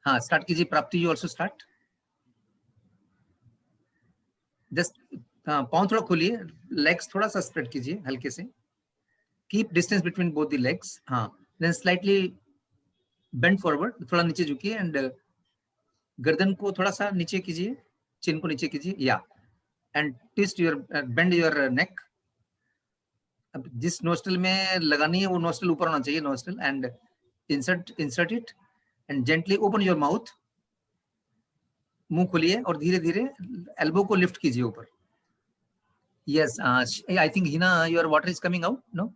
हाँ स्टार्ट कीजिए प्राप्ति, यू ऑल्सो स्टार्ट। जस्ट पाँव थोड़ा खोलिए, लेग्स थोड़ा सा स्प्रेड कीजिए हल्के से, keep distance between both the legs. हाँ देन स्लाइटली बेंड फॉरवर्ड, थोड़ा नीचे झुकिए एंड गर्दन को थोड़ा सा नीचे कीजिए, चिन को नीचे कीजिए, या and twist your bend your neck. अब जिस नोस्ट्रल में लगानी है वो नोस्ट्रल ऊपर होना चाहिए, nostril, and insert it and gently open your mouth. मुंह खोलिए और धीरे धीरे एल्बो को लिफ्ट कीजिए ऊपर। Yes I think Hina your water is coming out, no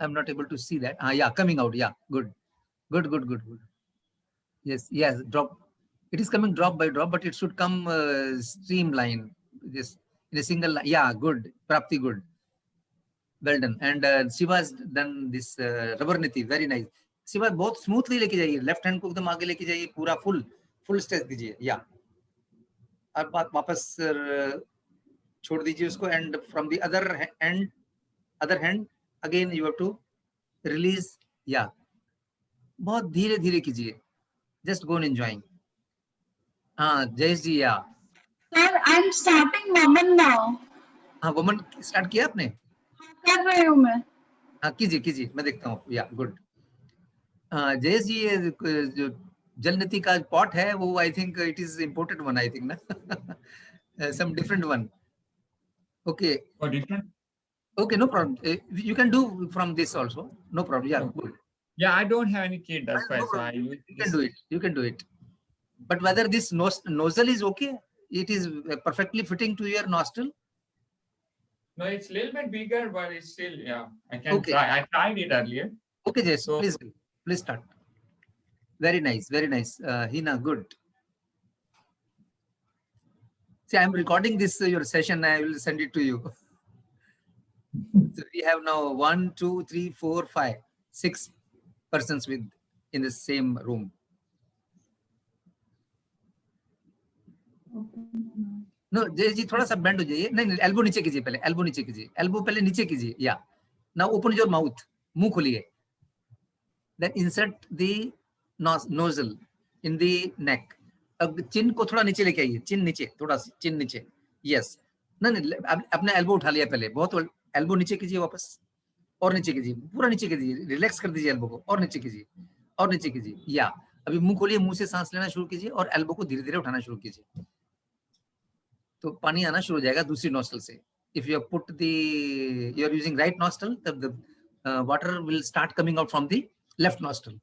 I am not able to see that. Yeah coming out, yeah good good good good good. Yes, yes, drop. It is coming drop by drop, but it should come streamline. This in a single line. Yeah, good. Prapti, good. Well done. And Shiva has done this rubber niti. Very nice. Shiva बहुत smoothly लेके जाइए, left hand को एकदम आगे लेके जाइए, पूरा full stretch दीजिए। या अब बात वापस छोड़ दीजिए उसको, and from the other hand again you have to release. या बहुत धीरे धीरे कीजिए, just go and enjoying. Jayesh जी, या Sir, I'm starting woman now. हाँ वुमन स्टार्ट किया आपने? कर रही हूँ मैं। हाँ कीजिए मैं देखता हूँ। या गुड। जयेश जी, ये जो जल नीति का पॉट है वो I think it is imported one, I think ना some different one. Okay okay, no problem, you can do from this also, no problem. Yeah good. Yeah, I don't have any kid, that's why. So you can do it. But whether this nozzle is okay, it is perfectly fitting to your nostril. No, it's a little bit bigger, but it's still, yeah, I can try. I tried it earlier. Okay, Jess, so please start. Very nice, very nice. Hina, good. See, I'm recording this your session. I will send it to you. So we have now 1, 2, 3, 4, 5, 6 persons in the same room. No Jay ji थोड़ा सा bend हो जाइए, नहीं elbow नीचे कीजिए, पहले elbow नीचे कीजिए, एल्बो पहले नीचे कीजिए। या नाउ ओपन योर माउथ, मुंह खोलिए, then insert the nozzle in the neck. अब चिन को थोड़ा नीचे लेके आइए, चिन नीचे, थोड़ा सा चिन नीचे। यस, नहीं अपने एल्बो उठा लिया पहले, बहुत एल्बो नीचे कीजिए, वापस और नीचे कीजिए, पूरा नीचे कीजिए, रिलैक्स कर दीजिए एल्बो को, और नीचे कीजिए और नीचे कीजिए। या अभी मुंह खोलिए, मुंह से सांस लेना शुरू कीजिए और एल्बो को धीरे धीरे उठाना शुरू कीजिए, तो पानी आना शुरू हो जाएगा दूसरी नोस्ट्रल से। If you put the you are using right nostril, तब the water will start coming out from the left nostril.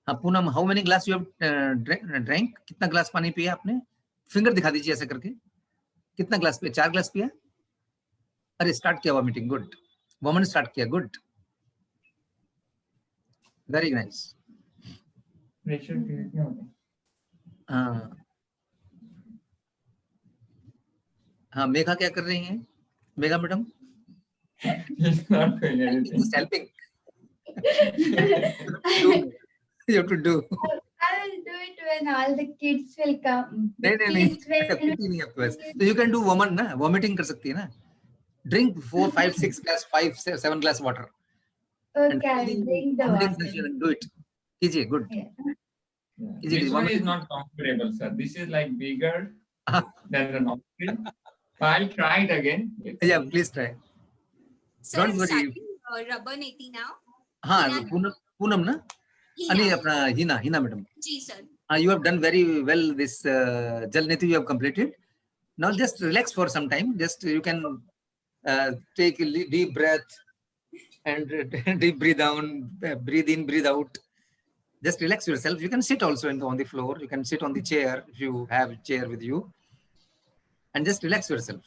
हाँ Poonam, how many glass you have drink? कितना ग्लास पानी पिया आपने? फिंगर दिखा दीजिए ऐसे करके, कितना ग्लास पिया? 4 ग्लास पिया? अरे स्टार्ट किया वॉमिटिंग, गुड। वोमन स्टार्ट किया, गुड, वेरी नाइस। हाँ मेघा क्या कर रही हैं? Megha madam just helping. You have to do. I will do it when all the kids will come. नहीं नहीं आपके पास, तो you can do woman ना, vomiting कर सकती है ना। Drink 4, 5, 6 glass, 5, 7 glass water. Okay, I will drink the water. Do it. कीजिए, good. This one is not comfortable, sir. This is like bigger than the nostril. I'll try it again. Yeah, please try. Sir, Don't I'm worry. starting rubber neti now. हाँ पूनम ना, नहीं अपना Hina madam ji sir. You have done very well this jal niti you have completed. Now just relax for some time. Just you can take a deep breath and deep breathe down, breathe in, breathe out. Just relax yourself. You can sit also on the floor. You can sit on the chair if you have a chair with you, and just relax yourself.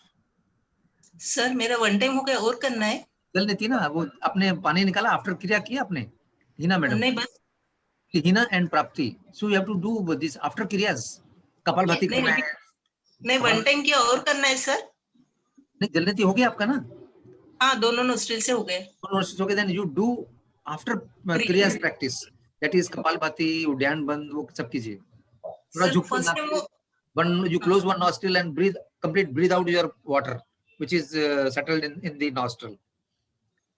Sir मेरा one time हो गया, और करना है? जल नीति ना, वो आपने पानी निकाला, आफ्टर क्रिया किया आपने हिना मैडम? नहीं बस Hina and Prapti, so you have to do this after क्रियास। कपालभाति करना है। नहीं वन टाइम किया, और करना है सर? नहीं जल नीति हो गया आपका ना? हाँ दोनों नोस्ट्रिल से हो गए। नोस्ट्रिल हो गए, देन यू डू आफ्टर क्रियास प्रैक्टिस, दैट इज कपालभाति, उद्यान बंद, वो सब कीजिए। थोड़ा झुक के one, you close one nostril and breath, complete breath out your water which is settled in the nostril.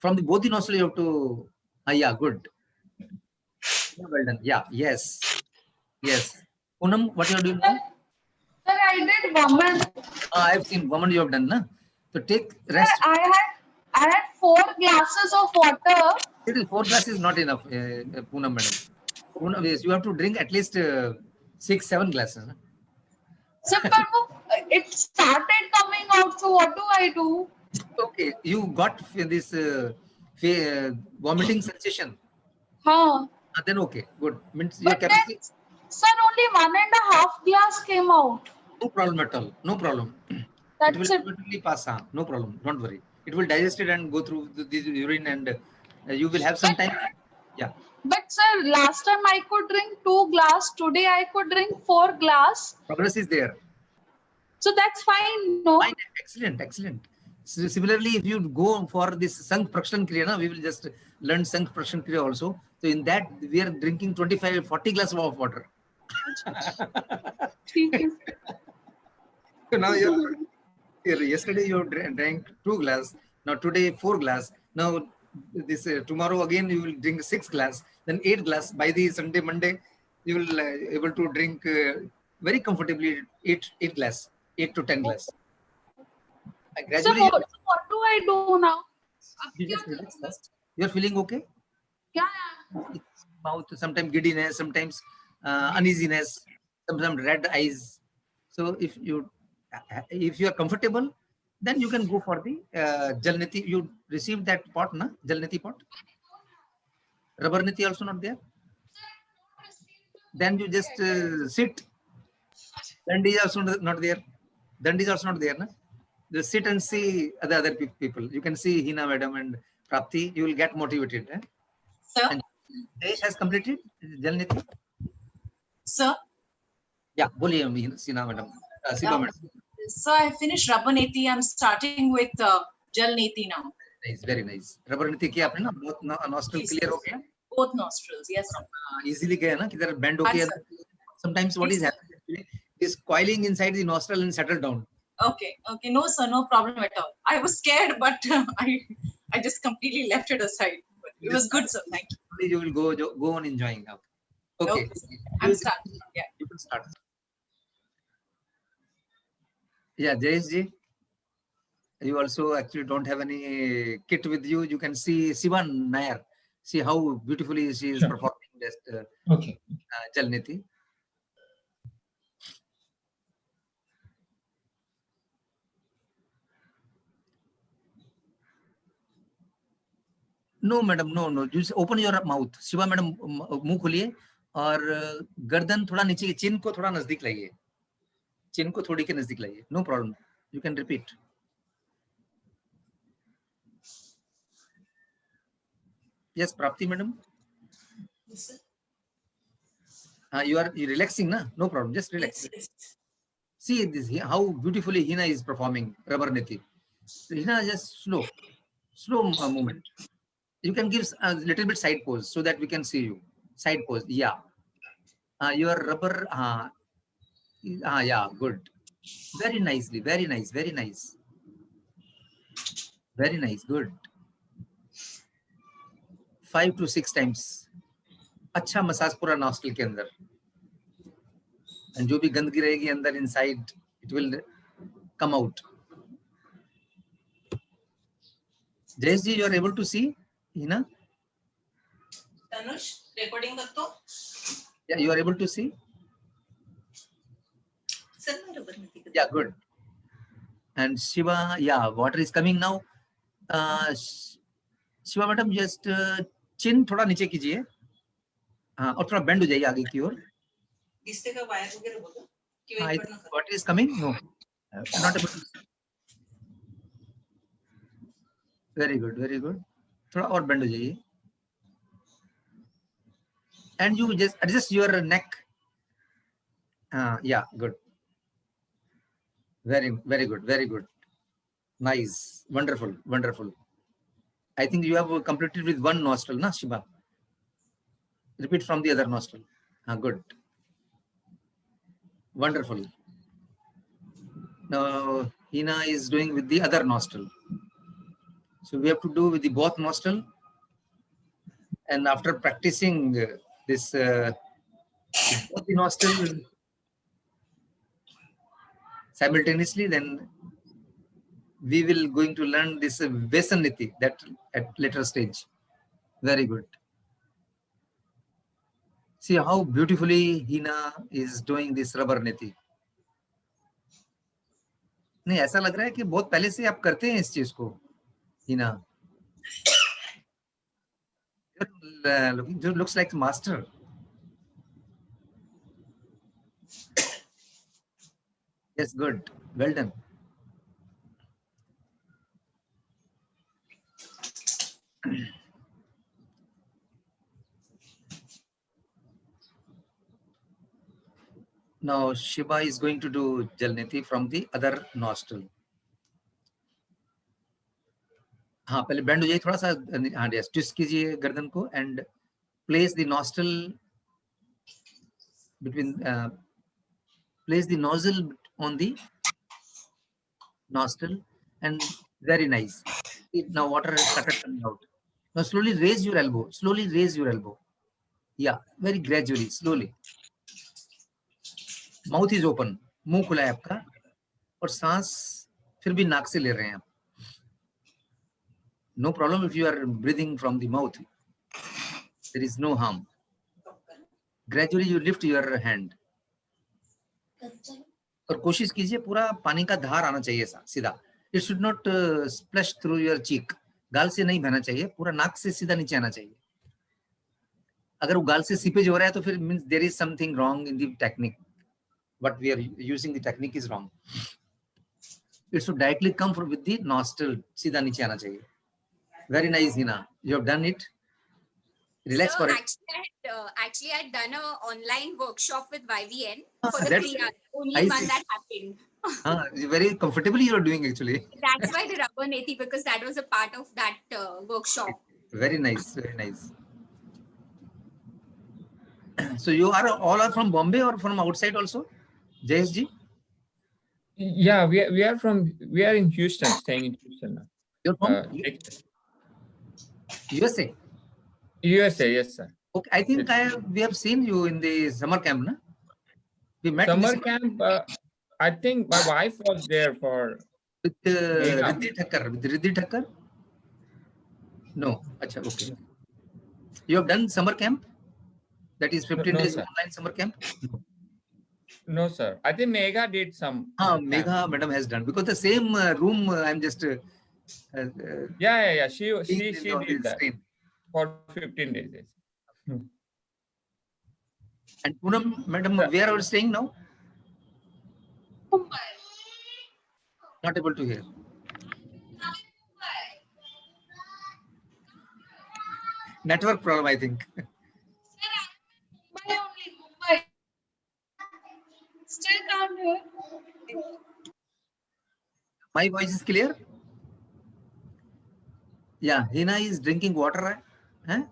From both the nostril you have to, yeah, good. Well done. Yeah, yes. Yes. Poonam, what you are doing now? Sir, I did woman. I have seen woman you have done, na? So take Sir, rest. I had 4 glasses of water. It is 4 glasses not enough, Poonam madam. Poonam, yes, you have to drink at least 6, 7 glasses. Na? Sir, but it started coming out. So what do I do? Okay, you got this vomiting sensation. Huh. Then okay, good. Means your But then, capacity. sir, only 1.5 glass came out. No problem at all. No problem. It That's will it. automatically pass. No problem. Don't worry. It will digest it and go through the urine, and you will have some time. Yeah. But sir, last time I could drink 2 glass. Today I could drink 4 glass. Progress is there. So that's fine, no? Fine. Excellent. Excellent. So similarly, if you go for this Sank Prakshan Kriya, na, we will just learn Sank Prakshan Kriya also. So in that, we are drinking 25, 40 glasses of water. So now yesterday you drank 2 glass. Now today 4 glass. Now this tomorrow again you will drink 6 glass. Then 8 glass. By the Sunday, Monday, you will able to drink very comfortably 8 glass, 8 to 10 glass. So Gradually, what do I do now? you just relax first. You are feeling okay? Yeah. Mouth, sometimes giddiness, sometimes uneasiness, sometimes red eyes. So if you are comfortable, then you can go for the Jalniti. You received that pot, na? Jalniti pot. Rubber Niti also not there. Then you just sit. Dandi is also not there. Dandi is also not there, na? Just sit and see the other people. You can see Hina madam and Prapti. You will get motivated. Sir, And Desh has completed Jalniti. sir, Yeah, boliye Hina madam. Siba madam. so I finished Rabba Neti. I'm starting with Jal Neti now. Nice, very nice. Rubber Niti किया आपने ना बहुत nostril clear हो गया. Both nostrils, yes, sir. Easily गया ना किधर bend हो Yes, गया. sir. Sometimes what is Yes, sir. happening actually is coiling inside the nostril and settle down. Okay, no, sir, no problem at all. I was scared, but I just completely left it aside. But it was good, sir. Thank you. You will go on enjoying now. Okay. Okay, I'm starting. Yeah. You can start. Yeah, Jayesh ji, you also actually don't have any kit with you. You can see Sivan Nair. See how beautifully she is Sure. performing this Okay. Jalniti. No, madam, no. Just open your mouth. Shiva madam मुंह खोलिए और गर्दन थोड़ा नीचे की चिन को थोड़ा नजदीक लाइए. चिन को थोड़ी के नजदीक लाइए. No problem. You can repeat. Yes, Prapti madam. Yes, sir. You are relaxing, na? No problem. Just relax. Yes, yes. See this how beautifully Hina is performing Rubber Niti. Hina just slow movement. You can give a little bit side pose so that we can see you. Side pose, yeah. Your rubber, yeah, good. Very nicely, very nice, very nice. Very nice, good. 5 to 6 times. अच्छा massage पूरा nostril के अंदर. And जो भी गंदगी रहेगी अंदर inside, it will come out. Jayesh ji, you are able to see Hina? Tanush, recording करतो. Yeah, you are able to see? Sir, मैं Rabba Neti करतो. Yeah, good. And Shiva, yeah, water is coming now. Shiva madam, just chin थोड़ा नीचे कीजिए. हाँ, और थोड़ा bend हो जाइए आगे की ओर. इससे का वायर वगैरह बोलो कि वेट करना. Water is coming? No. Not able to see. Very good, very good. थोड़ा और bend हो जाइए. And you just adjust your neck. Yeah, good. Very good, very good. Nice, wonderful, wonderful. I think you have completed with one nostril, na Shiva? Repeat from the other nostril. Good. Wonderful. Now Hina is doing with the other nostril. So we have to do with the both nostril. And after practicing this Both the nostril simultaneously, then we will going to learn this Vesaniti that at later stage. Very good. See how beautifully Hina is doing this rubber niti. नहीं ऐसा लग रहा है कि बहुत पहले से आप करते हैं इस चीज को Hina. Looks like master. Yes, good. Well done. Now Shiba is going to do Jalniti from the other nostril. हाँ पहले बेंड हो जाइए थोड़ा सा. हाँ यस, ट्विस्ट कीजिए गर्दन को and place the nostril between place the nozzle on the nostril and very nice. Now water has started coming out. Now slowly raise your elbow. Slowly raise your elbow. Yeah, very gradually, slowly. Mouth is open. मुंह खुला है आपका और सांस फिर भी नाक से ले रहे हैं आप. No problem if you are breathing from the mouth. There is no harm. Gradually you lift your hand. और कोशिश कीजिए पूरा पानी का धार आना चाहिए सीधा. It should not splash through your cheek. गाल से नहीं बहना चाहिए, पूरा नाक से सीधा नीचे आना चाहिए. अगर वो गाल से सीपेज हो रहा है तो फिर means there is something wrong in the technique. What we are using the technique is wrong. It should directly come from with the nostril. सीधा नीचे आना चाहिए. Very nice, Hina. You have done it. Relax for it. Actually, I'd done an online workshop with YVN Ah, for the that's- 3 hours. Only I one see. that happened. Very comfortably you are doing actually. That's why the rubber neti, because that was a part of that workshop. Very nice, very nice. So you are all are from Bombay or from outside also, Jayesh ji? Yeah, we are in Houston, staying in Houston now. You're from Texas. USA. USA, yes, sir. Okay, I think we have seen you in the summer camp, na? We met in the Summer camp. I think my wife was there for. with Megha. Riddhi Thakkar. With Riddhi Thakkar? No. Acha, okay. You have done summer camp? That is 15 No, days sir. online summer camp? No, sir. I think Megha did some. camp. Megha madam has done because the same room I'm just Yeah. She seeing she on the did that screen. for 15 days. Yes. And Poonam madam, Yeah. where are you staying now? Mumbai. Not able to hear. Network problem, I think. Mumbai only, Mumbai. Still can't hear. My voice is clear? Yeah, Hina is drinking water. Huh?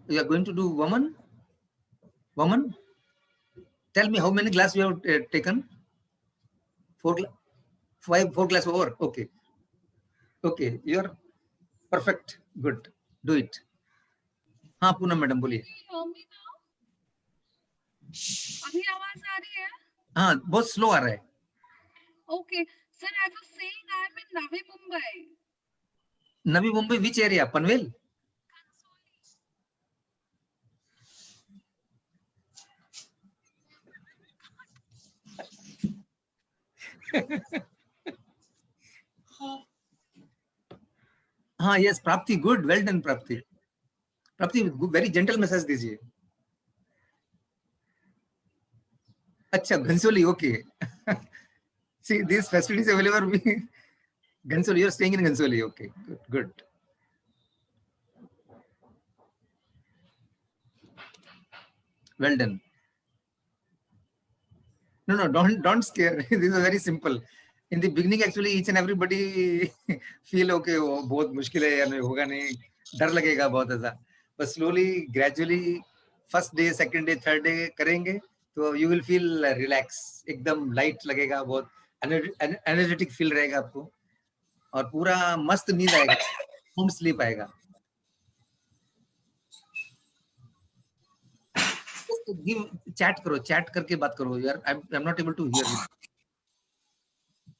You are going to do woman? Woman? Tell me how many glasses you have taken? 4 glass over. Okay. Okay, you are perfect. Good. Do it. हाँ Poonam madam बोलिए. Hear me now? अभी आवाज आ रही है? हाँ बहुत slow आ रहा है. Okay. Sir, I was saying I'm in Navi Mumbai. Navi Mumbai which area? Panvel? हाँ यस प्राप्ति गुड वेल डन प्राप्ति. प्राप्ति वेरी जेंटल मैसेज दीजिए. अच्छा Ghansoli okay. See these facilities available. Ghansoli, you are staying in Ghansoli. Okay, good. Well done. No, don't scare. This is very simple. In the beginning, actually, each and everybody feel okay. वो बहुत मुश्किल है या नहीं होगा नहीं, डर लगेगा बहुत ऐसा. But slowly, gradually, first day, second day, third day करेंगे, तो you will feel relax. एकदम light लगेगा, बहुत energetic feel रहेगा आपको. और पूरा मस्त नींद आएगा, होम स्लीप आएगा. गिव चैट करो, चैट करके बात करो यार, I am not able to hear you.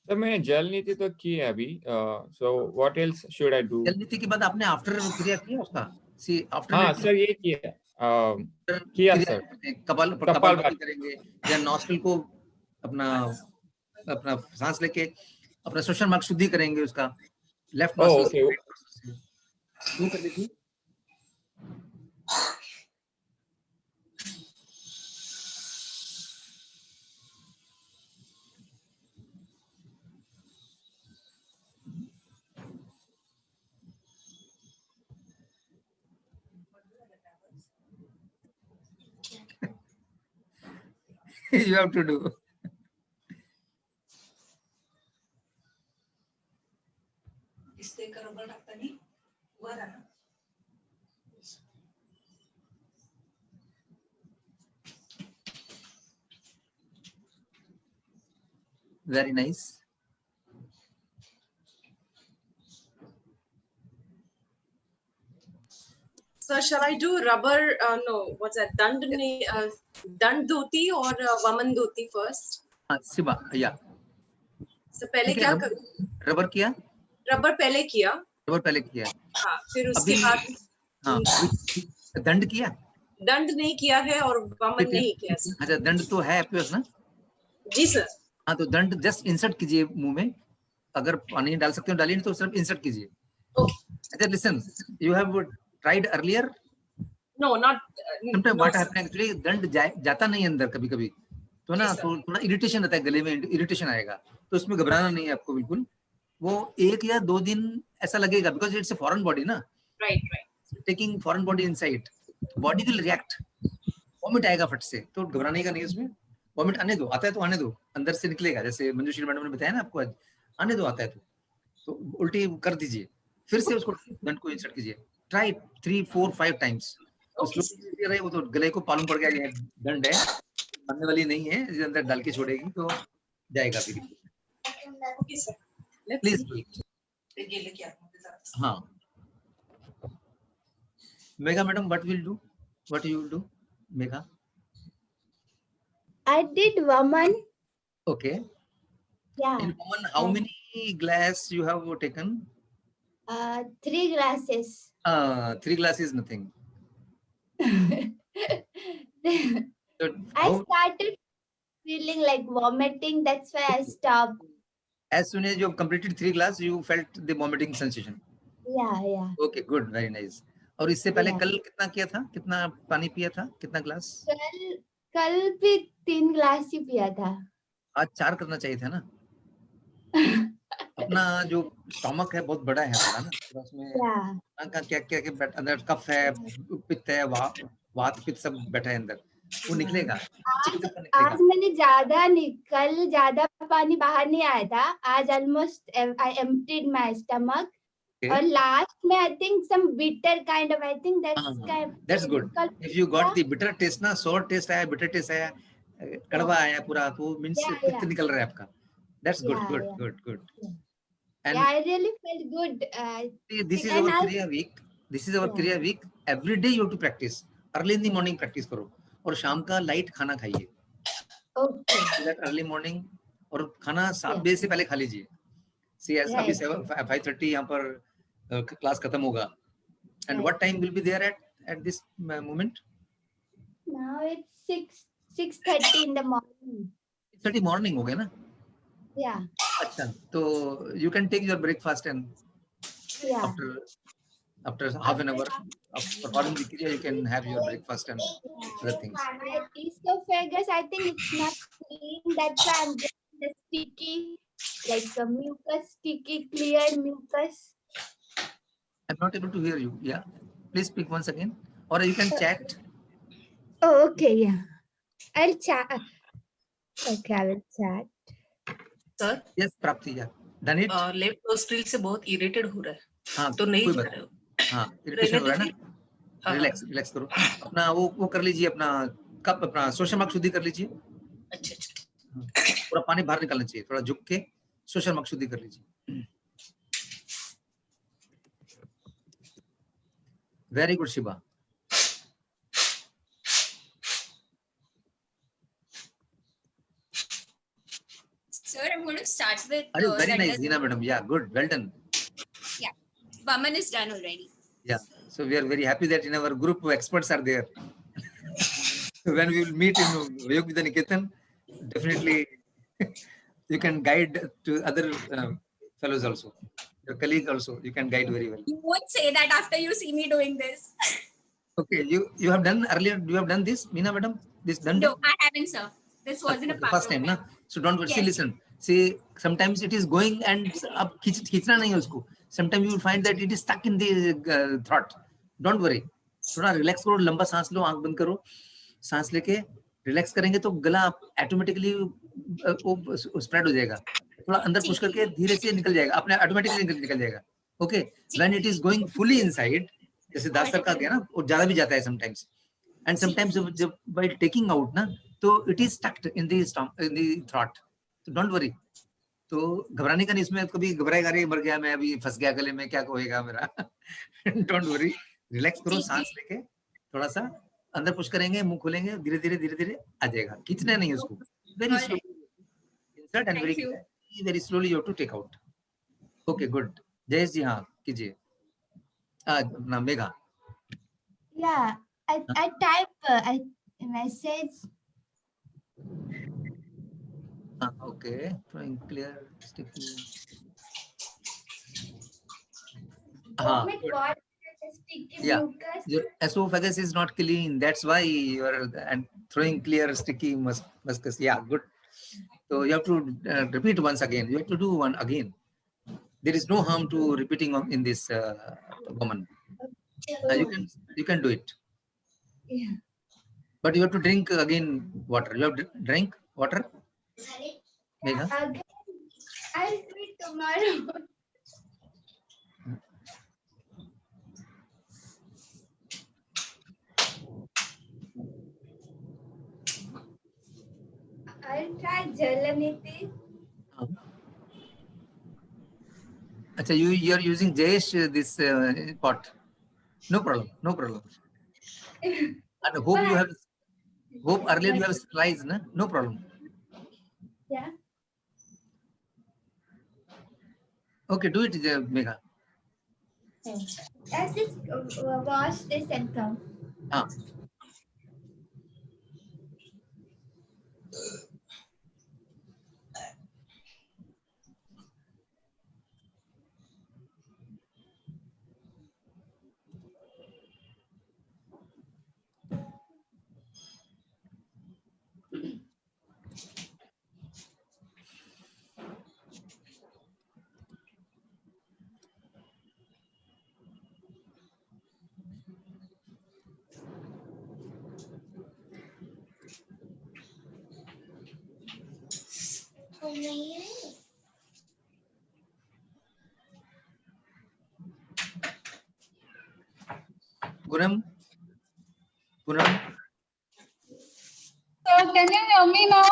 Sir मैंने जल नीति तो की है अभी, so what else should I do? Jal neti के बाद आपने आफ्टर क्रिया किया उसका? सी आफ्टर हाँ सर ये किया, किया क्रिया सर। करते हैं, कपालभाति कपालभाति करेंगे, या नॉस्ट्रिल को अपना अपना सांस लेके अपना श्वसन मार्ग शुद्धि करेंगे उसका, लेफ्ट ओह नॉस्ट्रिल ओके। से वो कर लीजिए। You have to do. Very nice. So shall I do rubber? No, what's that? Dandhuti or Vaman Dhuti first? Shiva, या So पहले क्या करूं? रबर किया, रबर पहले किया। रबर पहले किया, हाँ, फिर उसके अभी बाद हाँ दंड किया, दंड नहीं किया है और वामन नहीं किया सर। अच्छा दंड तो है आपके पास ना? जी सर। हाँ तो दंड जस्ट इंसर्ट कीजिए मुंह में, अगर पानी डाल सकते हो डालिए, नहीं तो सिर्फ इंसर्ट कीजिए। अच्छा listen, you have tried earlier? No not. Sometime what happen actually, दंड जाता नहीं अंदर कभी कभी, तो ना तो थोड़ा इरिटेशन रहता है, गले में इरिटेशन आएगा, तो उसमें घबराना नहीं है आपको बिल्कुल। वो 1 या 2 दिन ऐसा लगेगा, because it's a foreign body ना, right. Taking foreign body inside, body will react, vomit आएगा फट से, तो घबराने का नहीं उसमें। वॉमिट आने दो, आता है तो आने दो, अंदर से निकलेगा, जैसे मंजूश्री मैडम ने बताया ना आपको आज, आने दो, आता है तो उल्टी कर दीजिए, फिर से उसको दंड को इंसर्ट कीजिए, ट्राई 3 4 5 टाइम्स। वो तो गले को मालूम पड़ गया ये दंड है, बनने वाली नहीं है, इसके अंदर डाल के छोड़ेगी तो जाएगा फिर। प्लीज हाँ। Mega madam, what will do, what you will do mega? I did Vaman. Okay. Yeah. In Vaman, how many glass you have taken? 3 glasses. 3 glasses is nothing. So I started feeling like vomiting. That's why I stopped. As soon as you have completed 3 glass, you felt the vomiting sensation. Yeah. Okay, good, very nice. और इससे पहले कल कितना किया था, कितना पानी पिया था, कितना ग्लास? कल भी 3 ग्लास ही पिया था। आज 4 करना चाहिए था ना। अपना जो स्टमक है बहुत बड़ा है थोड़ा ना, तो उसमें क्या अंदर कफ है, पित्त है, वात पित्त सब बैठा है अंदर, वो निकलेगा। आज मैंने कल ज्यादा पानी बाहर नहीं आया था, आज almost I emptied my stomach, और लास्ट में I think some bitter kind of, I think that's good. If you got the bitter taste ना, सोर टेस्ट आया, बिटर टेस्ट आया, कड़वा आया पूरा, तो मींस पित्त निकल रहा है आपका। That's good, good. And yeah, I really felt good. This is our Kriya week. This is our Kriya week. Every day you have to practice. Early in the morning practice करो, और शाम का light खाना खाइए। Okay. That early morning, और खाना 7 बजे से पहले खा लीजिए। See, अभी 5:30 यहाँ पर क्लास खत्म होगा। And what time will be there at this moment? Now it's 6:30 in the morning. 6:30 morning हो गया ना? Yeah. अच्छा, तो you can take your breakfast and after half an hour of performing the kriya, you can have your breakfast and other things. My esophagus, I think it's not clean. That's why I'm getting the sticky, like mucus, sticky, clear mucus. I'm not able to hear you. Yeah, please speak once again, or you can chat. Oh, okay, yeah. I'll chat. Okay, I will chat. Sir yes प्राप्ति, या done it. Left nostril से बहुत irritate हो रहा है। हाँ तो नहीं कोई जा बात, रहे हो। हाँ इरिटेशन हो रहा है ना, रिलैक्स करो अपना, वो कर लीजिए अपना कप, अपना श्वसन मार्ग शुद्धि कर लीजिए। अच्छा पूरा पानी बाहर निकालना चाहिए, थोड़ा झुक के श्वसन मार्ग शुद्धि कर लीजिए। Very good Shiva. it starts with. Very nice, Hina madam. Yeah, good. Well done. Vaman is done already. Yeah. So we are very happy that in our group experts are there. When we will meet in Yog Vidya Niketan, definitely you can guide to other fellows also. Your colleague also, you can guide very well. You won't say that after you see me doing this. Okay, you have done earlier. You have done this, Meena madam. This done. No, I haven't, sir. This wasn't a part first of time, it. na? So don't worry. See, Yes. listen. See, sometimes it is going and up खींचना नहीं है उसको. Sometimes you will find that it is stuck in the throat. Don't worry. थोड़ा relax करो, लंबा सांस लो, आंख बंद करो, सांस लेके relax करेंगे तो गला automatically spread हो जाएगा. थोड़ा अंदर पुश करके धीरे से निकल जाएगा, अपने automatically निकल जाएगा. Okay. When it is going fully inside, जैसे दास सर का गया ना, वो ज़्यादा भी जाता है sometimes. And sometimes जब by taking out ना, तो it is stuck in the stomach, in the throat. So don't worry. तो घबराने का नहीं, इसमें कभी घबराएगा रे मर गया मैं, अभी फंस गया गले में, क्या होएगा मेरा. Don't worry. रिलैक्स करो, सांस लेके थोड़ा सा अंदर पुश करेंगे, मुंह खोलेंगे, धीरे धीरे आ जाएगा. खींचना नहीं उसको. Very slowly insert and very slowly you have to take out. Okay, good. Jayesh जी, हाँ कीजिए. ना Megha. Yeah, I type a message. Okay, drawing clear, sticky. Vomit what? Sticky Yeah. mucus. Your esophagus is not clean. That's why you are and throwing clear, sticky mucus. Yeah, good. So you have to repeat once again. You have to do one again. There is no harm to repeating in this woman. You can do it. Yeah. But you have to drink again water. You have to drink water. Megha? Again, I'll do it tomorrow. I'll try Jalaniti. Acha, you are using Jayesh this pot. No problem. No problem. And hope earlier you have slides, na? No problem. Yeah. Okay, do it, Megha. Let's just wash this and come. Punam? So can you hear me now?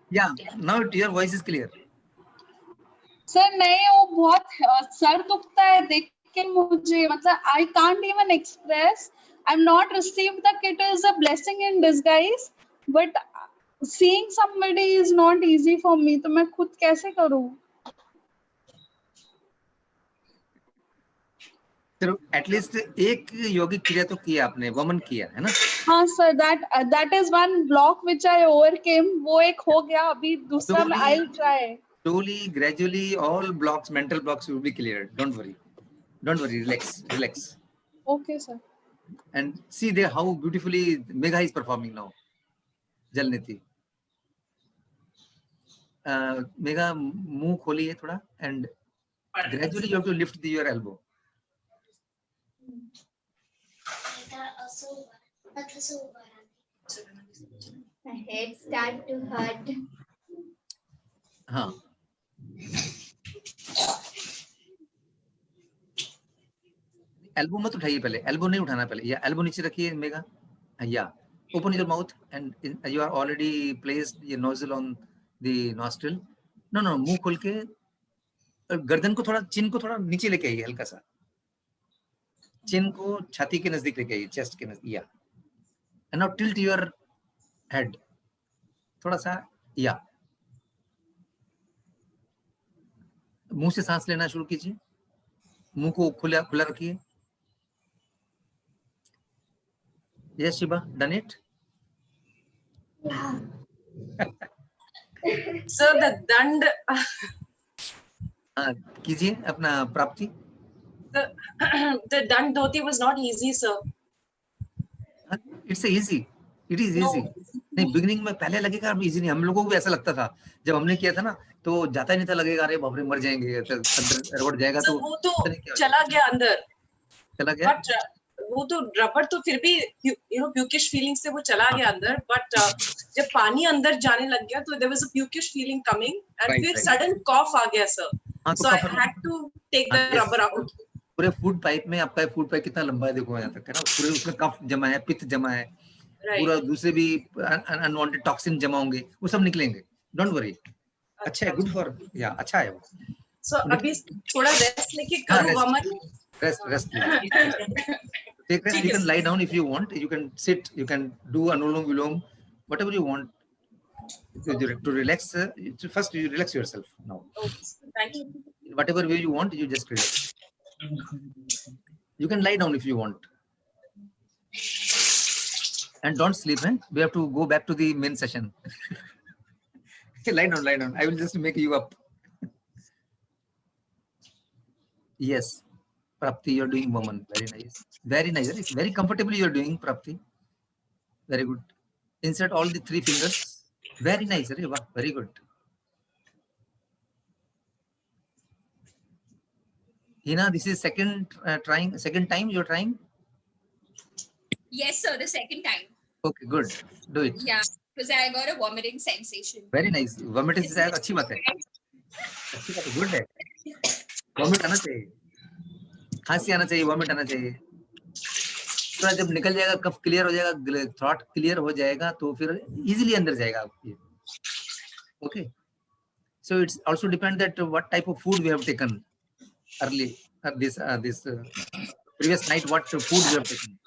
Yeah, now your voice is clear. Sir नहीं, वो बहुत sir दुखता है देख के मुझे, मतलब I can't even express. I'm not received the kit is a blessing in disguise, but seeing somebody is not easy for me. तो मैं खुद कैसे करूँ? चलो एटलीस्ट एक योगिक क्रिया तो किया आपने, वमन किया है ना. हाँ sir, that is one block which I overcame. वो एक हो गया, अभी दूसरा मैं I'll try. Slowly, gradually, all blocks, mental blocks will be cleared. Don't worry. Don't worry. Relax. Okay, sir. And see there how beautifully Megha is performing now. Jalniti. Megha, मुंह खोलिए थोड़ा and gradually you have to lift your elbow. My head start to hurt. हाँ. Elbow मत उठाइए पहले, elbow नहीं उठाना पहले, या एल्बो नीचे रखिए मेगा. या open your mouth and you are already placed your nozzle on the nostril. No, मुंह खोल के गर्दन को थोड़ा, चिन को थोड़ा नीचे लेके आइए, हल्का सा चिन को छाती के नजदीक लेके आइए, चेस्ट के नजदीक. या and now tilt your head थोड़ा सा. या मुंह से सांस लेना शुरू कीजिए, मुंह को खुला खुला रखिए. Yes, Shiba, done it. So the dand, कीजिए अपना प्राप्ति. the dand dhoti was not easy, sir. It's easy. It is No. easy. नहीं, बिगिनिंग में पहले लगेगा अब इजी नहीं. हम लोगों को भी ऐसा लगता था जब हमने किया था ना, तो जाता ही नहीं था, लगेगा अरे बाप रे मर जाएंगे, अंदर रबड़ जाएगा. So तो वो तो चला गया अंदर. चला गया. But वो तो रबड़ तो फिर भी pukish feeling से वो चला गया अंदर. But जब पानी अंदर जाने लग गया तो there was a pukish feeling coming and फिर sudden cough आ गया, sir. So I had to take the rubber out. पूरे फूड पाइप में आपका फूड पाइप कितना लंबा है देखो यहाँ तक है ना, पूरे उसमें कफ जमा है, पित्त जमा है, पूरा दूसरे भी अनवांटेड टॉक्सिन जमा होंगे, वो सब निकलेंगे. Don't worry. अच्छा है, गुड फॉर, या अच्छा है वो. So अभी थोड़ा रेस्ट लेके करूँ वमन. Rest. Take rest. You can lie down if you want. You can sit. You can do anulom vilom, whatever you want to relax. First, you relax yourself now. Thank you. Whatever way you want, you just relax. You can lie down if you want. And don't sleep, eh? We have to go back to the main session. Lie down. I will just make you up. Yes, Prapti, you're doing woman. Very nice. It's very comfortably you're doing, Prapti. Very good. Insert all the 3 fingers. Very nice. Very good. Hina, this is second time you're trying? Yes, sir, the second time. Okay, good. Do it. Yeah, because I got a vomiting sensation. Very nice. Vomit is अच्छी बात है. Good है. Vomit आना चाहिए. खांसी आना चाहिए, vomit आना चाहिए. थोड़ा जब निकल जाएगा, कफ क्लियर हो जाएगा, थ्रॉट क्लियर हो जाएगा, तो फिर इजीली अंदर जाएगा आपके. Okay. So it's also depend that what type of food we have taken early. This previous night, what food we have taken.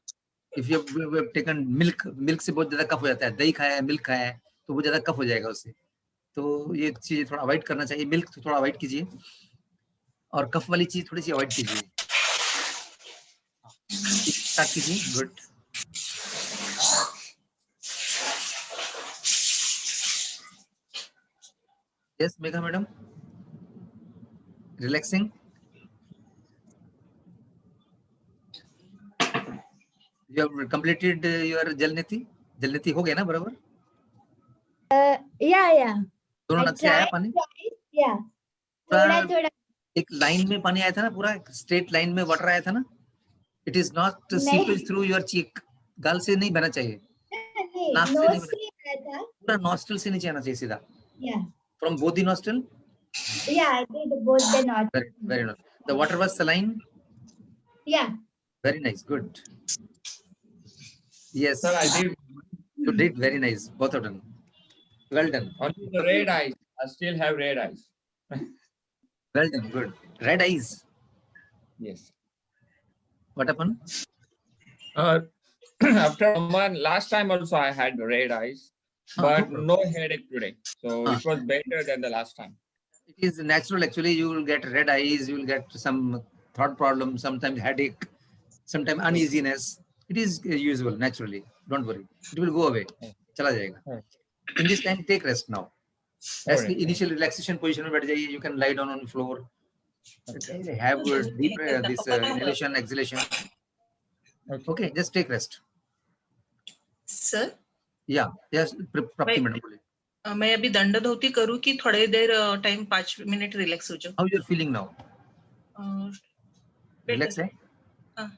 If you have taken milk से बहुत ज्यादा कफ हो जाता है. दही खाया है, मिल्क खाया है, तो बहुत ज्यादा कफ हो जाएगा उससे. तो ये चीज थोड़ा अवॉइड करना चाहिए. मिल्क थोड़ा अवॉइड कीजिए और कफ वाली चीज थोड़ी सी अवॉइड कीजिए. स्टार्ट कीजिए. Good. Yes Megha madam. Relaxing. You have completed your Jalniti? Jalniti हो गया ना बराबर? Yeah. दोनों नक्शे आया पानी? Yeah. थोड़ा. एक लाइन में पानी आया था ना, पूरा स्ट्रेट लाइन में वाटर आया था ना? It is not seepage through your cheek. गाल से नहीं बहना चाहिए. नाक से नहीं बहना. पूरा nostril से नीचे आना चाहिए सीधा. Yeah. From both the nostril? Yeah, I did both the nostrils. Very nice. The water was saline? Yeah. Very nice. Good. Yes. Sir, I did. You did very nice. Both of them. Well done. Only the red eyes. I still have red eyes. Well done. Good. Red eyes. Yes. What happened? After one, last time also I had red eyes, but no headache today. So it was better than the last time. It is natural actually. You will get red eyes. You will get some thought problems, sometimes headache, sometimes uneasiness. It is usual naturally. Don't worry. It will go away. चला जाएगा. In this time, take rest now. As the initial relaxation position में बैठ जाइए. You can lie down on the floor. Have deep this inhalation, exhalation. Okay, just take rest. Sir? Yeah, yes, प्राप्ति madam बोलिए. मैं अभी दंड धोती करूँ कि थोड़ी देर टाइम 5 मिनट रिलैक्स हो जाऊँ? How you are feeling now? Relax है? हाँ.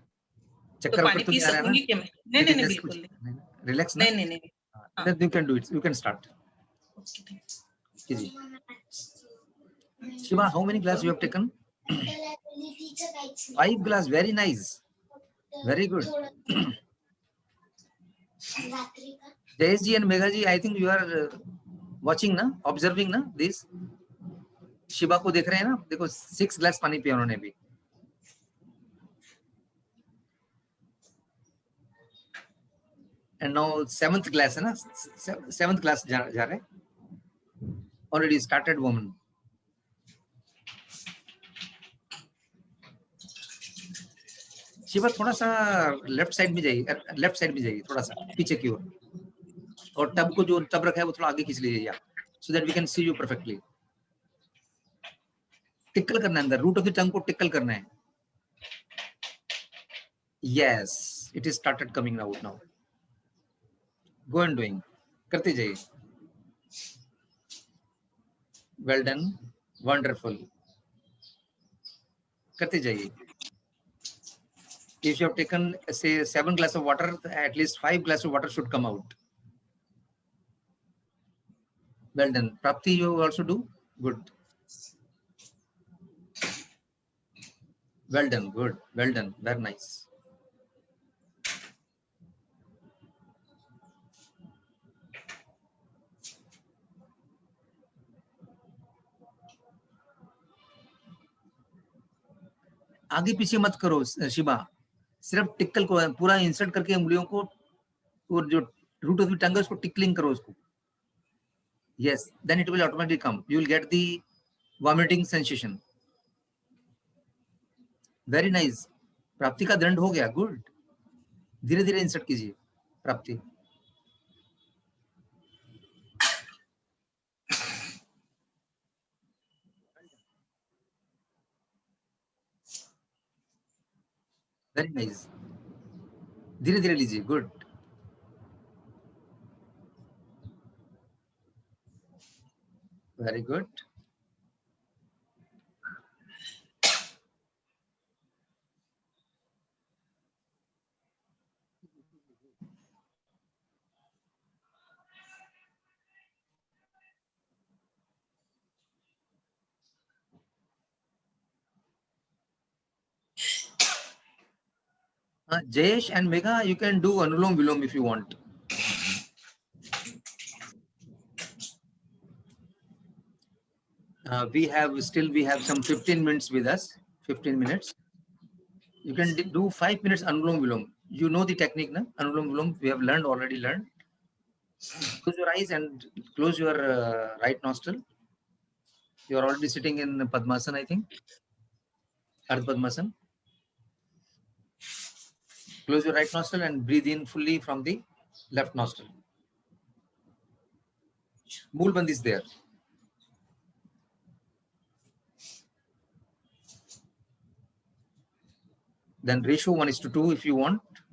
चक्कर पानी पी सकूंगी क्या मैं? नहीं बिल्कुल नहीं. Relax ना? नहीं. Then you can do it. You can start. Okay. Easy. Shiva, how many glasses you have taken? 5 glasses. Very nice. Very good. Jayesh ji and Megha ji, I think you are watching ना, observing ना this. Shiva को देख रहे हैं ना, देखो 6 glass पानी पिया उन्होंने भी. And now 7th glass है ना, 7th glass जा रहे हैं. Already started woman. शिवा थोड़ा सा लेफ्ट साइड में जाइए, थोड़ा सा पीछे की ओर, और टब को जो टब रखा है वो थोड़ा आगे खींच लीजिए so that we can see you perfectly. Tickle करना है अंदर, रूट ऑफ द टंग को टिकल करना है। Yes, it is started coming out now. Go and doing, करते जाइए। वेल डन, वंडरफुल, करते जाइए। If you have taken say 7 glasses of water, at least 5 glasses of water should come out. Well done. Prapti, you also do? Good. Well done. Good. Well done. Very nice. आगे पीछे मत करो शिवा, सिर्फ tackle को पूरा insert करके उंगलियों को, और जो रूट ऑफ द टंग है उसको टिकलिंग करो उसको। Yes, then it will automatically come. You will get the vomiting sensation. Very nice. प्राप्ति का दंड हो गया। गुड, धीरे धीरे इंसर्ट कीजिए प्राप्ति। वेरी नाइस, धीरे धीरे लीजिए। Good, very good. Jayesh and Megha, you can do Anulom Vilom if you want. We have some 15 minutes with us. 15 minutes. You can do 5 minutes Anulom Vilom. You know the technique, na? Anulom Vilom, we have already learned. Close your eyes and close your right nostril. You are already sitting in Padmasana, I think. Ardha Padmasana. Close your right nostril and breathe in fully from the left nostril. Mool Bandh is there. Then ratio 1:2 if you want.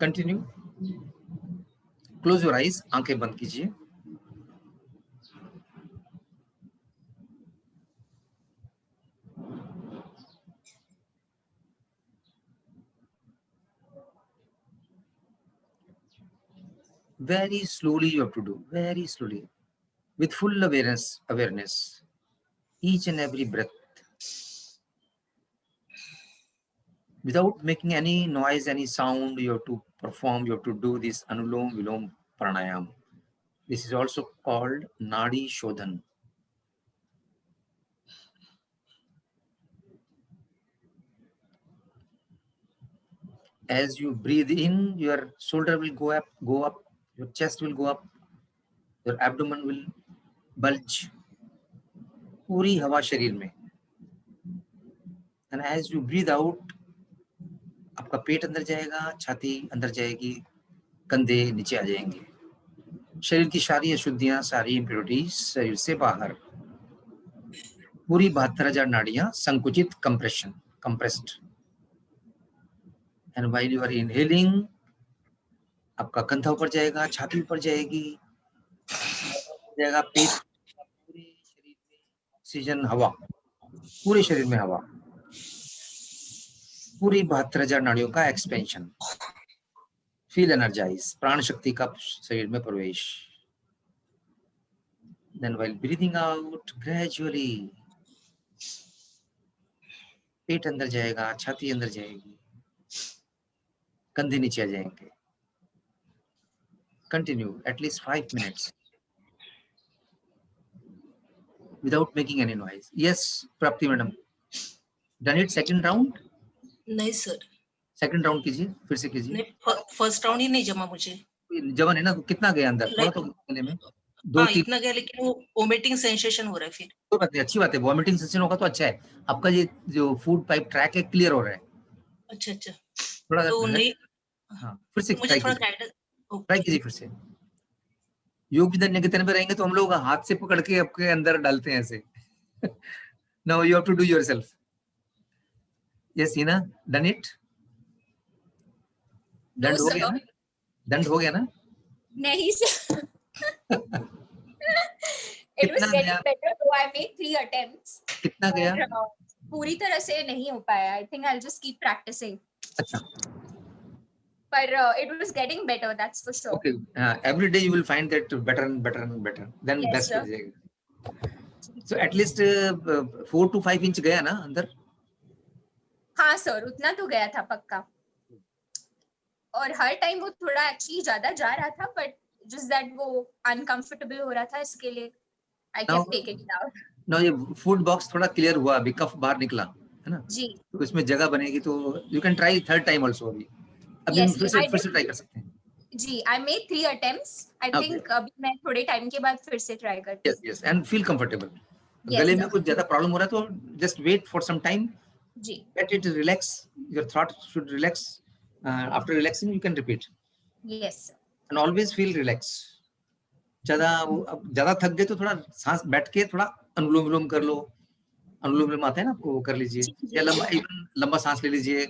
Continue. Close your eyes. आंखें बंद कीजिए. Very slowly you have to do. Very slowly, with full awareness. Each and every breath. Without making any noise, any sound, you have to perform, you have to do this Anulom Vilom Pranayam. This is also called Nadi Shodhan. As you breathe in, your shoulder will go up, your chest will go up, your abdomen will bulge. पूरी हवा शरीर में. And as you breathe out, आपका पेट अंदर जाएगा, छाती अंदर जाएगी, कंधे नीचे आ जाएंगे. शरीर की सारी अशुद्धियां, सारी इम्प्योरिटीज शरीर से बाहर. पूरी 72,000 नाड़ियां संकुचित, compressed. And while you are inhaling, आपका कंधा ऊपर जाएगा, छाती ऊपर जाएगी, पेट, पूरे शरीर में ऑक्सीजन, हवा, पूरे शरीर में हवा, पूरी 72,000 नाड़ियों का एक्सपेंशन. फील एनर्जाइज, प्राण शक्ति का शरीर में प्रवेश. Then while breathing out, gradually पेट अंदर जाएगा, छाती अंदर जाएगी, कंधे नीचे आ जाएंगे. Continue at least 5 minutes without making any noise. Yes, Prapti madam. Done it second round? नहीं सर. Second round कीजिए, फिर से कीजिए. फर्स्ट राउंड ही नहीं जमा मुझे. जमा है ना, तो कितना गया अंदर? थोड़ा तो गले में. दो तीन इतना गया, लेकिन वो वोमिटिंग सेंसेशन हो रहा है फिर। कोई बात नहीं, अच्छी बात है, वॉमिटिंग सेंसेशन होगा तो अच्छा है, आपका ये जो फूड पाइप ट्रैक है क्लियर हो रहा है। अच्छा अच्छा, थोड़ा तो नहीं, हाँ फिर से तो मुझे ट्राई थोड़ा कीजिए, गाइडेंस। ट्राई कीजिए फिर से। योग विद्या निकेतन में रहेंगे तो हम लोग हाथ से पकड़ के आपके अंदर डालते हैं ऐसे। Now you have to do yourself. Yes Heena, done it. No, दंड हो sir. गया ना, दंड हो गया ना। नहीं sir. It was कितना getting गया, better though. I made 3 attempts. कितना गया? पर पूरी तरह से नहीं हो पाया. I think I'll just keep practicing. अच्छा, पर it was getting better, that's for sure. okay, every day you will find that better and better and better, then Yes, best sir. हो जाएगा। So at least 4 to 5 inch गया ना अंदर? हाँ sir, उतना तो गया था पक्का। और हर टाइम वो थोड़ा एक्चुअली ज्यादा जा रहा था, बट जस्ट दैट वो अनकंफर्टेबल हो रहा था, इसके लिए I kept taking it out. Now ये फूड बॉक्स थोड़ा क्लियर हुआ, अभी कफ बाहर निकला है ना, जी तो इसमें जगह बनेगी, तो you can try third time also. अभी Yes, फिर से ट्राई कर सकते हैं। जी I made 3 attempts. I Okay. Think अभी मैं थोड़े टाइम के बाद फिर से ट्राई करती yes yes, and feel comfortable. Yes, गले sir. में कुछ ज्यादा प्रॉब्लम हो रहा है तो just wait for some time, हूँ। जी let it relax, your throat should relax, after relaxing you can repeat yes sir. and always feel relaxed। ज्यादा थक गए तो थोड़ा सांस बैठ के थोड़ा अनुलोम विलोम कर लो, अनुलोम विलोम आता है ना आपको, वो कर लीजिए, या लंबा सांस ले लीजिए,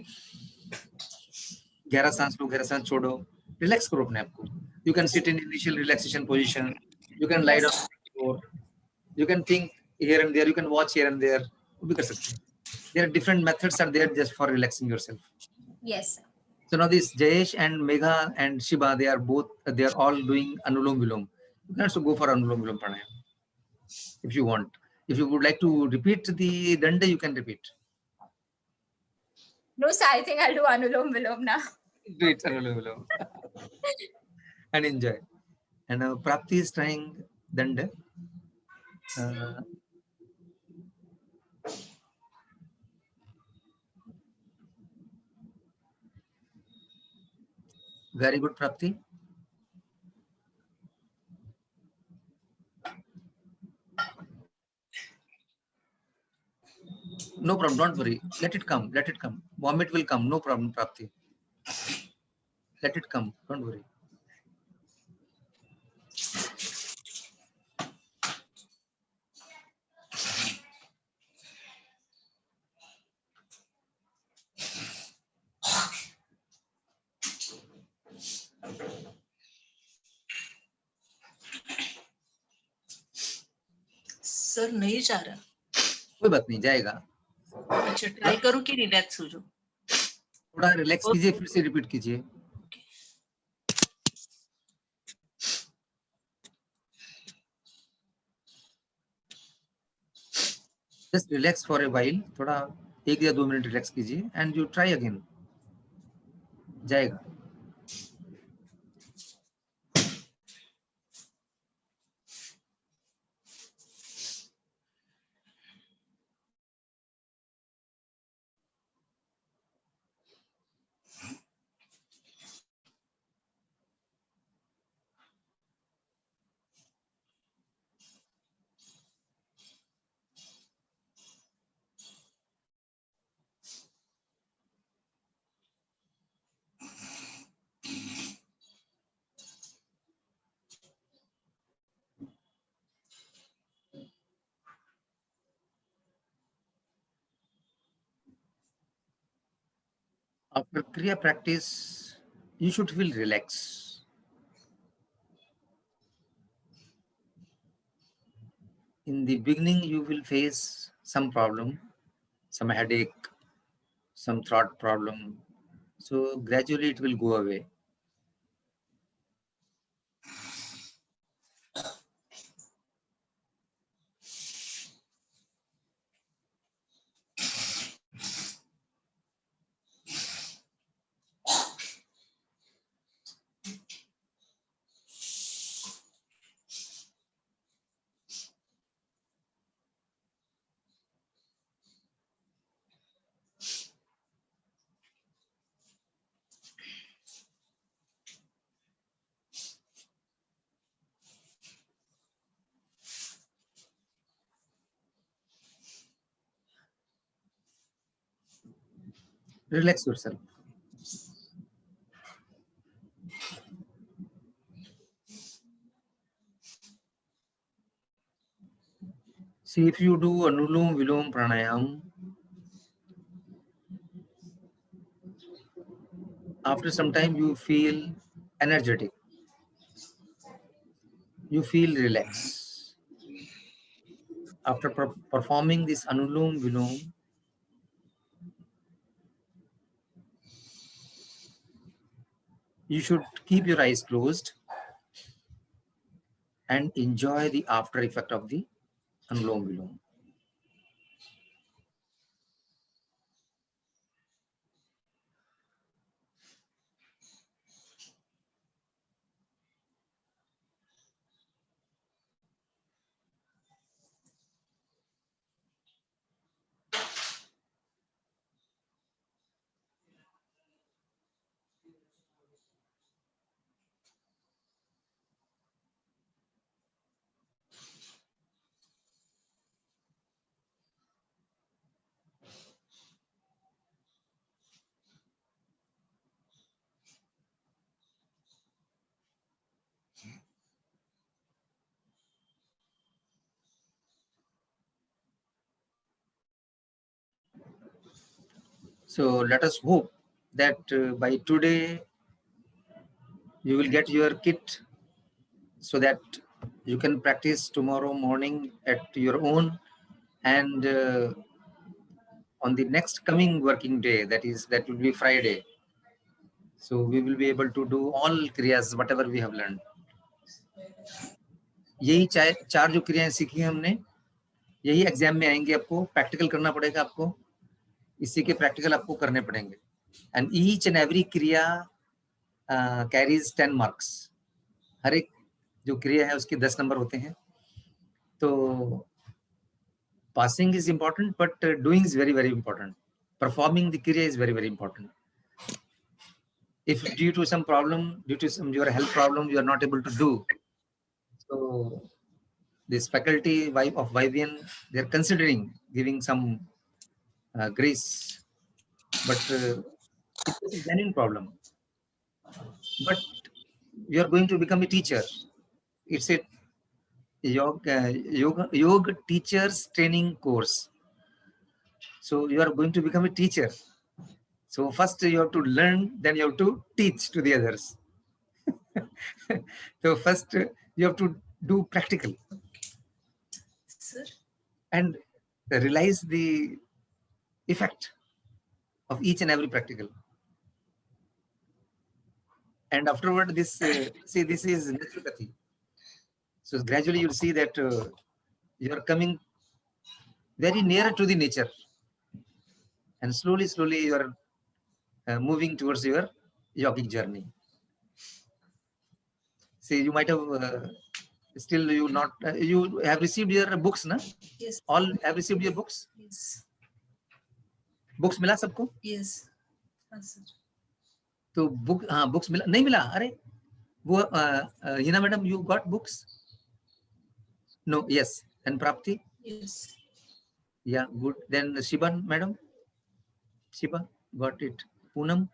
गहरा सांस लो, गहरा सांस छोड़ो, रिलैक्स करो अपने आप को। You can sit in initial relaxation position, you can lie down, you can think here and there, you can watch here and there, वो भी कर सकते हैं। There are different methods are there just for relaxing yourself. Yes sir. So now this Jayesh and Megha and Shiba, they are all doing Anulom Vilom. You can also go for Anulom Vilom Pranayam if you want. If you would like to repeat the Danda, you can repeat. No sir, I think I will do anulom vilom now. Do it Anulom Vilom and enjoy. And now Prapti is trying Danda. Very good, Prapti. No problem, don't worry. Let it come, let it come. Vomit will come, no problem, Prapti. Let it come, don't worry. Sir नहीं जा रहा। कोई बात नहीं, जाएगा। अच्छा, try करूं कि रिलैक्स हो जाऊं? थोड़ा रिलैक्स कीजिए, फिर से रिपीट कीजिए। Just relax for a while, थोड़ा 1 या 2 मिनट रिलैक्स कीजिए एंड यू ट्राई अगेन, जाएगा। After Kriya practice, you should feel relaxed. In the beginning, you will face some problem, some headache, some throat problem. So gradually it will go away. Relax yourself. See, if you do Anulom Vilom Pranayam, after some time you feel energetic. You feel relaxed. After performing this Anulom Vilom, you should keep your eyes closed and enjoy the after effect of the Anulom Vilom. So let us hope that by today you will get your kit so that you can practice tomorrow morning at your own, and on the next coming working day, that will be Friday. So we will be able to do all kriyas whatever we have learned. यही चार जो क्रियाएं सीखी हमने, यही exam में आएंगे. आपको प्रैक्टिकल करना पड़ेगा. आपको इसी के प्रैक्टिकल आपको करने पड़ेंगे. एंड ईच एंड एवरी क्रिया कैरीज 10 मार्क्स. हर एक जो क्रिया है उसके 10 नंबर होते हैं. तो passing is important, but doing is very, very important. Performing the kriya is very, very important. If due to some problem, due to some your health problem, you are not able to do, so this faculty of Vivian, they are considering giving some grace, but it is a genuine problem. But you are going to become a teacher. It's a yoga teachers training course. So you are going to become a teacher. So first you have to learn, then you have to teach to the others. So first you have to do practical. Sir? And realize the effect of each and every practical. And afterward, this see, this is naturopathy. So gradually you'll see that you are coming very nearer to the nature, and slowly you are moving towards your yogic journey. See, you might have still you not you have received your books, na? Yes. All have received your books. Yes. Books मिला सबको? Yes. Sir. तो book books मिला नहीं मिला? अरे वो Hina madam, you got books? No. Yes. And Prapti? Yes. Yeah, good. Then Shiban madam? Shiba got it. Poonam?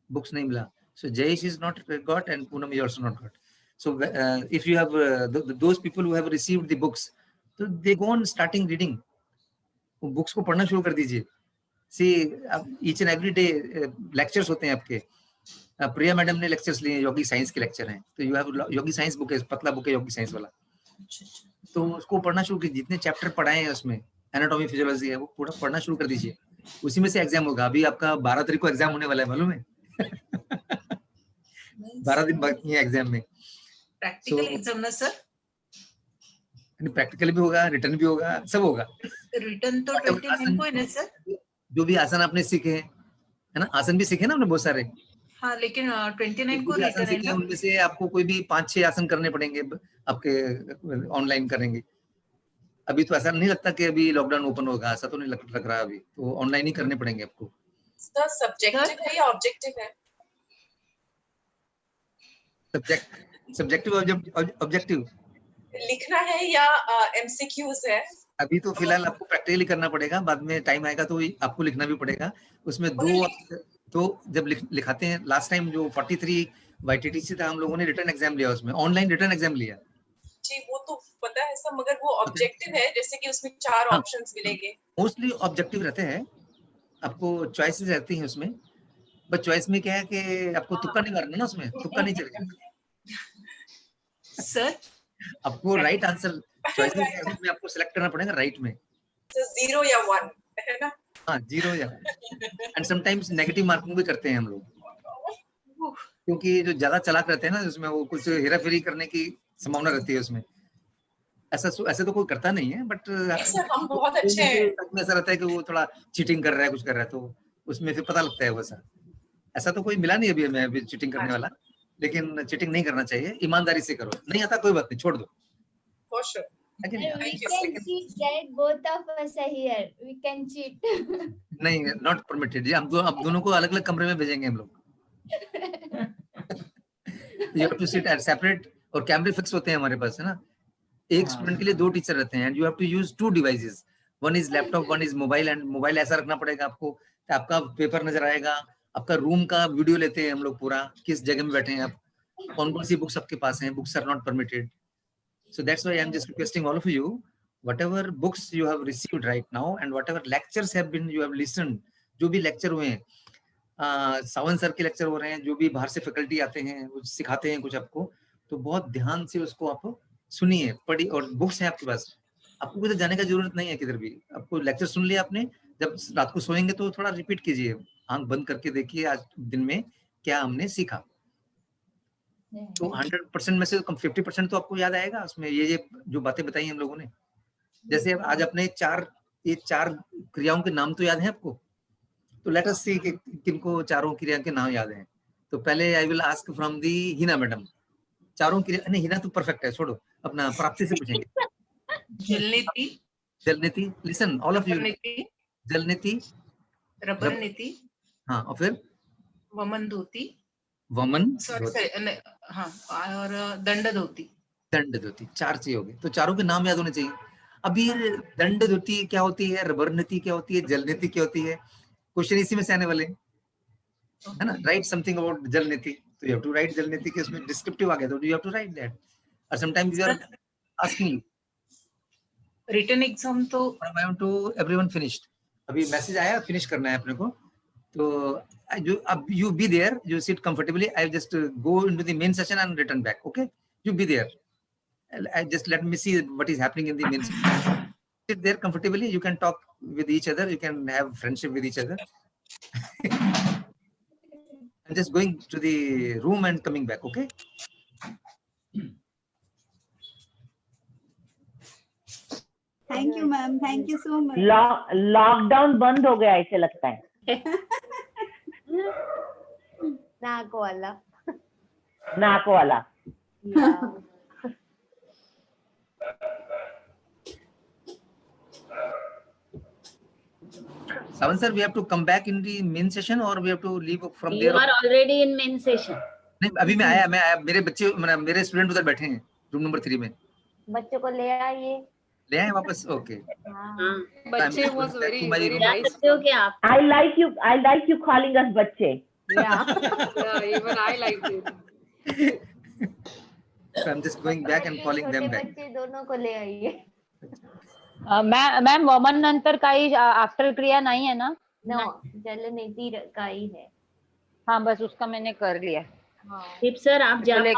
Books नहीं मिला. So Jayesh is not got, and Poonam is also not got. So if you have those people who have received the books, so they go on starting reading. Books को पढ़ना शुरू कर दीजिए. See, each and every day lectures होते हैं आपके. प्रिया madam ने lectures लिए, योगी साइंस के लेक्चर हैं. तो you have Yogi science book है, पतला बुक है योगी साइंस वाला. तो उसको पढ़ना शुरू कीजिए. जितने चैप्टर पढ़ाए हैं उसमें एनाटॉमी फिजियोलॉजी है, वो पूरा पढ़ना शुरू कर दीजिए. उसी में से एग्जाम होगा. अभी आपका 12 तारीख को एग्जाम होने वाला है, मालूम है? 12 दिन बाकी है एग्जाम में. प्रैक्टिकल एग्जाम ना सर? प्रैक्टिकल भी होगा, रिटर्न भी होगा, सब होगा. रिटर्न तो 29 को है ना सर? जो भी आसन आपने सीखे हैं, है ना? आसन भी सीखे ना आपने बहुत सारे. हाँ, लेकिन 29 को रिटर्न है ना? उनमें से आपको कोई भी 5-6 आसन करने पड़ेंगे. आपके ऑनलाइन करेंगे. अभी तो ऐसा नहीं लगता कि अभी लॉकडाउन ओपन होगा, ऐसा तो नहीं लग रहा अभी. तो ऑनलाइन ही करने पड़ेंगे आपको. सर सब्जेक्टिव है या ऑब्जेक्टिव है? सब्जेक्टिव ऑब्जेक्टिव लिखना है या एमसीक्यूज है? अभी तो फिलहाल आपको प्रैक्टिकली करना पड़ेगा, बाद में टाइम आएगा तो आपको लिखना भी पड़ेगा। उसमें दो जब लिखाते हैं, लास्ट टाइम जो 43 YTTC था, हम लोगों ने रिटर्न एग्जाम लिया, उसमें ऑनलाइन रिटर्न एग्जाम लिया जी, वो तो पता है सब, मगर वो ऑब्जेक्टिव है, जैसे कि उसमें 4 ऑप्शंस मिलेंगे। मोस्टली ऑब्जेक्टिव रहते हैं, आपको चॉइसेस रहती हैं उसमें, बट चॉइस में क्या है कि आपको तुक्का नहीं मारना ना, उसमें तुक्का नहीं चलेगा सर। आपको राइट आंसर चॉइसेस में आपको सिलेक्ट करना पड़ेगा राइट में, तो 0 या 1 है ना। हाँ 0 या, एंड समटाइम्स नेगेटिव मार्किंग भी करते हैं हम लोग, क्योंकि जो ज्यादा चालाक रहते हैं ना उसमें, वो कुछ हेराफेरी करने की संभावना रहती है उसमें। ऐसे तो कोई करता नहीं है, बट हम बहुत अच्छे हैं। ऐसा रहता है कि वो थोड़ा चीटिंग कर रहा है, कुछ कर रहा है, तो उसमें फिर पता लगता है वैसा। ऐसा तो कोई मिला नहीं अभी हमें अभी चीटिंग करने वाला, लेकिन चीटिंग नहीं करना चाहिए, ईमानदारी से करो, नहीं आता कोई बात नहीं, छोड़ दो। For sure. We can cheat, right? Both of us are here. We can cheat. नहीं, नॉट परमिटेड। हम दोनों को अलग अलग कमरे में भेजेंगे हम लोग। You have to sit at separate, और कैमरे फिक्स होते हैं हमारे पास, है ना। एक स्टूडेंट के लिए 2 टीचर रहते हैं, and you have to use 2 devices, one is laptop, one is mobile, and mobile ऐसा रखना पड़ेगा आपको, आपका पेपर नजर आएगा, आपका रूम का वीडियो लेते हैं हम लोग पूरा, किस जगह में बैठे हैं आप, कौन कौन सी बुक्स आपके पास हैं, books are not permitted. So that's why I'm just requesting all of you, whatever books you have received right now and whatever lectures have been you have listened, जो भी लेक्चर हुए हैं, सावन सर के lecture हो रहे हैं, जो भी बाहर से फैकल्टी आते हैं वो सिखाते हैं कुछ आपको, तो बहुत ध्यान से उसको आप सुनिए, पढ़िए, और बुक्स हैं आपके पास, आपको किधर जाने का जरूरत नहीं है, किधर भी आपको लेक्चर सुन लिया आपने, जब रात को सोएंगे तो थोड़ा रिपीट कीजिए, आंख बंद करके देखिए आज दिन में क्या हमने सीखा। तो 100% में से 50% तो आपको याद आएगा उसमें, ये जो बातें बताई हम लोगों ने। जैसे आज अपने ये चार क्रियाओं के नाम तो याद है आपको, तो लेट अस सी कि किनको चारों क्रिया के नाम याद हैं। तो पहले I will ask from the Hina madam, चारों क्रिया, नहीं हिना तो परफेक्ट है, छोड़ो, अपना प्राप्ति से पूछेंगे। Jalneti, jalneti, listen all of you, jalneti, rubber neti, हाँ, और फिर वमन धोती, वमन, हाँ, और दंड धोती। दंड धोती, 4 चीज हो गई, तो चारों के नाम याद होने चाहिए। अभी दंड धोती क्या होती है, रबर नीति क्या होती है, जल नीति क्या होती है, क्वेश्चन इसी में से आने वाले है ना। राइट समथिंग अबाउट जल नीति, तो यू हैव टू राइट जल नीति के उसमें डिस्क्रिप्टिव आ गया, तो you have to write that, और sometimes you are asking written exam तो I want to everyone finished, अभी मैसेज आया फिनिश करना है अपने को, तो you be there, you sit comfortably, I'll just go into the main session and return back, okay? You be there, I just let me see what is happening in the main session. Sit there comfortably, you can talk with each other, you can have friendship with each other. I'm just going to the room and coming back, okay? Thank you ma'am, thank you so much. Lockdown बंद हो गया ऐसे लगता है। नाक वाला। Savan sir, we have to come back in the main session or we have to leave from there? You are already in main session. नहीं, अभी मैं आया, मेरे स्टूडेंट उधर बैठे हैं रूम नंबर 3 में। बच्चों को ले आइए। ले आए वापस, ओके। बच्चे was very nice. I like you calling us बच्चे। Yeah, even I like it. So I'm just going back and calling them back. बच्चे दोनों को ले आइए। मैम वमन नंतर काही आफ्टर क्रिया नहीं है ना? नो, जलनीति का ही है। हाँ, बस उसका मैंने कर लिया। टिप सर, आप जाओगे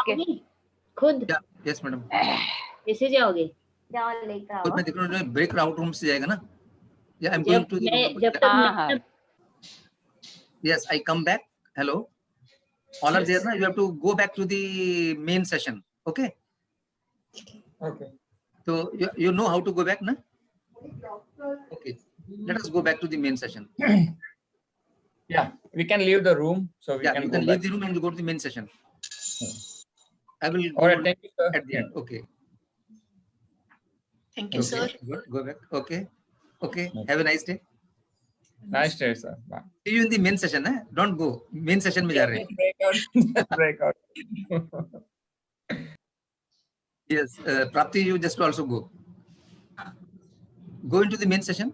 खुद? Yes madam. कैसे जाओगे? जाओ लेकर आओ। तो मैं देख रहा हूँ ब्रेक आउट रूम से जाएगा ना? या आई एम गोइंग टू हाँ। Yes, I come back. Hello. All are there now. You have to go back to the main session. Okay. Okay. So you know how to go back, na? Okay. Let us go back to the main session. Yeah, we can leave the room, so we can you go can back. leave the room and go to the main session. I will All right, thank you, sir. at the end. Okay. Thank you, sir. Good. Go back. Okay. Okay. Have a nice day. Nice day, sir. Bye. See you in the main session, eh? Don't go. Main session में जा रहे हैं. Break out. Yes, Prapti, you just also go. go into the main session.